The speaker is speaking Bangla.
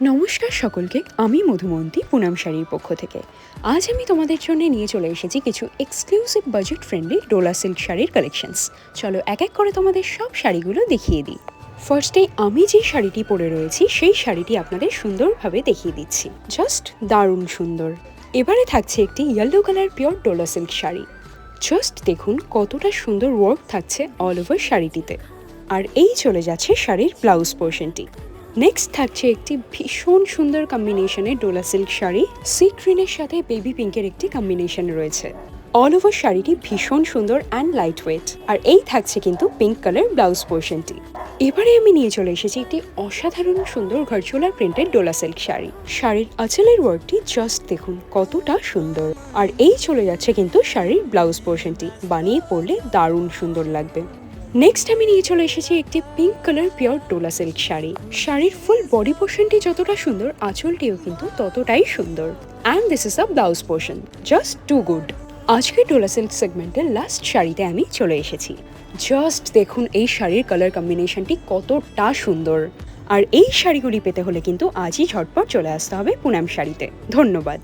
নমস্কার সকলকে, আমি মধুমন্তী পুনাম শাড়ির পক্ষ থেকে। আজ আমি তোমাদের জন্য নিয়ে চলে এসেছি কিছু exclusive budget friendly Dola silk শাড়ির কালেকশনস। চলো এক এক করে তোমাদের সব শাড়িগুলো দেখিয়ে দিই। ফার্স্টে আমি যে শাড়িটি পরে রয়েছি সেই শাড়িটি আপনাদের সুন্দরভাবে দেখিয়ে দিচ্ছি। জাস্ট দারুণ সুন্দর। এবারে থাকছে একটি yellow colour pure dola silk sari. Just দেখুন কতটা সুন্দর ওয়ার্ক থাকছে অল ওভার শাড়িটিতে। আর এই চলে যাচ্ছে শাড়ির ব্লাউজ পোর্শনটি। নেক্সট থাকছে একটি ভীষণ সুন্দর কম্বিনেশনের ডোলা সিল্ক শাড়ি। সি গ্রিনের সাথে বেবি পিঙ্কের একটি কম্বিনেশন রয়েছে। অল ওভার শাড়িটি ভীষণ সুন্দর অ্যান্ড লাইট ওয়েট। আর এই থাকছে কিন্তু পিঙ্ক কালার ব্লাউজ পোর্শনটি। এবারে আমি নিয়ে চলে এসেছি একটি অসাধারণ সুন্দর ঘরচোলার প্রিন্টেড ডোলা সিল্ক শাড়ি। শাড়ির আঁচলের ওয়ার্কটি জাস্ট দেখুন কতটা সুন্দর। আর এই চলে যাচ্ছে কিন্তু শাড়ির ব্লাউজ পোর্শনটি। বানিয়ে পরলে দারুণ সুন্দর লাগবে। নেক্সট আমি নিয়ে চলে এসেছি একটি pink colour pure dola silk sari. শাড়ির ফুল বডি পোর্শনটি যতটা সুন্দর, আঁচলটিও কিন্তু ততটাই সুন্দর। And this is a blouse portion, just too good. আজকের ডোলা সিল্ক সেগমেন্টের লাস্ট শাড়িতে আমি চলে এসেছি। জাস্ট দেখুন এই শাড়ির কালার কম্বিনেশনটি কতটা সুন্দর। আর এই শাড়িগুলি পেতে হলে কিন্তু আজই ঝটপট চলে আসতে হবে পুনাম শাড়িতে। ধন্যবাদ।